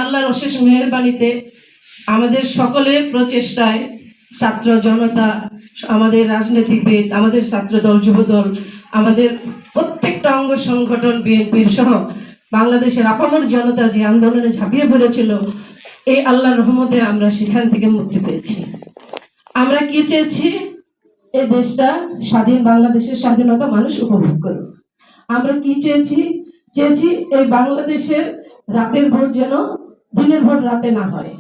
আল্লাহর অশেষ মেহেরবানিতে আমাদের সকলের প্রচেষ্টায় ছাত্র জনতা, আমাদের রাজনীতিবিদ, আমাদের ছাত্রদল, যুবদল, আমাদের প্রত্যেকটা অঙ্গ সংগঠন, বিএনপির সহ বাংলাদেশের আপামর জনতা যে আন্দোলনে ঝাঁপিয়ে পড়েছিল, এই আল্লাহর রহমতে আমরা সেখান থেকে মুক্তি পেয়েছি। আমরা কি চেয়েছি? এই দেশটা স্বাধীন, বাংলাদেশের স্বাধীনতা মানুষ উপভোগ করুক। আমরা কি চেয়েছি? চেয়েছি এই বাংলাদেশের রাতের ভোট যেন দিনের ভোট রাতে না হয়।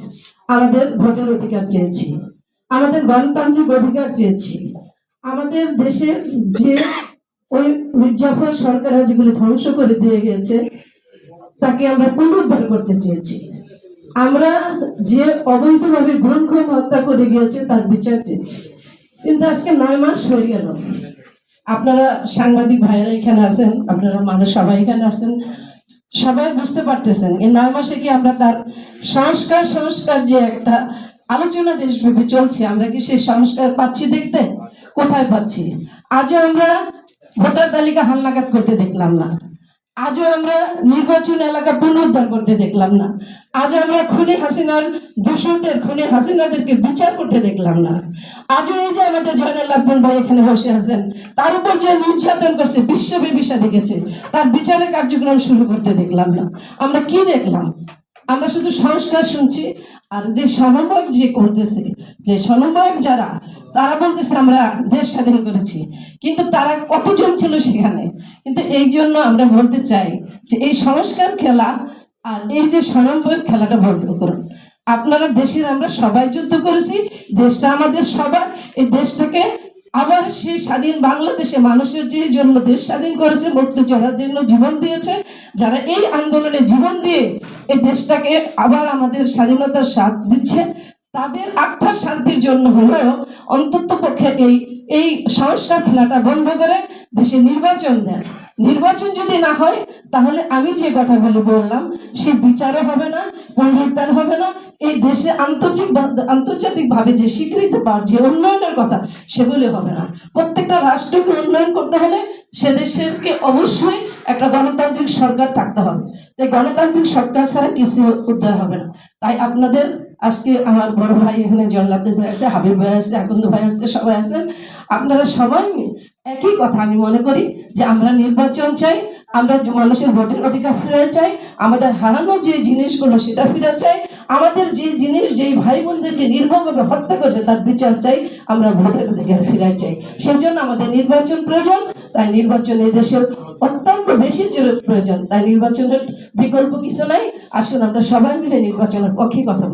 আমাদের ভোটের অধিকার চেয়েছি, আমাদের গণতান্ত্রিক অধিকার চেয়েছি। আমাদের দেশের যে ওই মির্জাফর সরকার যেগুলো ধ্বংস করে দিয়ে গেছে, তাকে আমরা পুনরুদ্ধার করতে চেয়েছি। আমরা যে অবৈধভাবে খুন হত্যা করে গিয়েছে তার বিচার চেয়েছি। কিন্তু আজকে 9 মাস হয়ে গেল। আপনারা সাংবাদিক ভাইরা এখানে আছেন, আপনারা মানুষ সবাই এখানে আছেন, সবাই বুঝতে পারতেছেন এই 9 মাসে কি আমরা তার সংস্কার যে একটা আলোচনা দেশব্যাপী চলছে, আমরা কি সেই সংস্কার পাচ্ছি দেখতে? কোথায় পাচ্ছি? আজও আমরা ভোটার তালিকা হালনাগাদ করতে দেখলাম না, আজও আমরা নির্বাচন এলাকা পুনরুদ্ধার করতে দেখলাম না, আজ আমরা খুনি হাসিনার দোষরদের, খুনি হাসিনাদেরকে বিচার করতে দেখলাম না। আজও এই যে আমাদের জয়নাল আবদিন ভাই এখানে বসে আছেন, তার উপর যে নির্যাতন করছে, বিশ্বব্যাপী দেখেছে, তার বিচারের কার্যক্রম শুরু করতে দেখলাম না। আমরা কি দেখলাম? আমরা শুধু সংস্কার শুনছি। আর যে সমন্বয়ক যে করতেছে, যে সমন্বয়ক যারা, তারা বলতেছে আমরা দেশ স্বাধীন করেছি, কিন্তু তারা কতজন ছিল সেখানে? কিন্তু এই জন্য আমরা বলতে চাই যে এই সংস্কার খেলা আর এই যে সমন্বয়ক খেলাটা বন্ধ করুন। আপনারা দেশের, আমরা সবাই যুদ্ধ করেছি, দেশটা আমাদের সবার, এই দেশটাকে আবার সেই স্বাধীন বাংলাদেশে মানুষের যে জন্য দেশ স্বাধীন করেছে, মুক্তিযোদ্ধার জন্য জীবন দিয়েছে, যারা এই আন্দোলনে জীবন দিয়ে এই দেশটাকে আবার আমাদের স্বাধীনতার স্বাদ দিচ্ছে, তাদের আত্মার শান্তির জন্য হলেও অন্তত পক্ষে এই সংস্কার খেলাটা বন্ধ করে দেশে নির্বাচন দেন। নির্বাচন যদি না হয়, তাহলে আমি যে কথাগুলো বললাম সে বিচারও হবে না, পুনরুদ্ধার হবে না। এই দেশে আন্তর্জাতিকভাবে যে স্বীকৃতি পাওয়ার, যে উন্নয়নের কথা, সেগুলি হবে না। প্রত্যেকটা রাষ্ট্রকে উন্নয়ন করতে হলে সে দেশেরকে অবশ্যই একটা গণতান্ত্রিক সরকার থাকতে হবে। তাই গণতান্ত্রিক সরকার ছাড়া কিছু উদ্ধার হবে না। তাই আপনাদের আজকে আমার বড় ভাই এখানে জয়নাল আবদিন ভাই আছে, হাবিব ভাই আছে, আকন্দ ভাই আছে, সবাই আছেন। আপনারা সবাই একই কথা আমি মনে করি যে আমরা নির্বাচন চাই, আমরা মানুষের ভোটের অধিকার ফিরে চাই, আমাদের হারানো যে জিনিসগুলো সেটা ফিরে চাই, আমাদের যে জিনিস, যেই ভাই বোনদেরকে নির্মমভাবে হত্যা করেছে তার বিচার চাই, আমরা ভোটের অধিকার ফিরে চাই। সেই জন্য আমাদের নির্বাচন প্রয়োজন। তাই নির্বাচন এই দেশের অত্যন্ত বেশি প্রয়োজন। তাই নির্বাচনের বিকল্প কিছু নাই। আসুন আমরা সবাই মিলে নির্বাচনের পক্ষে কথা বলি।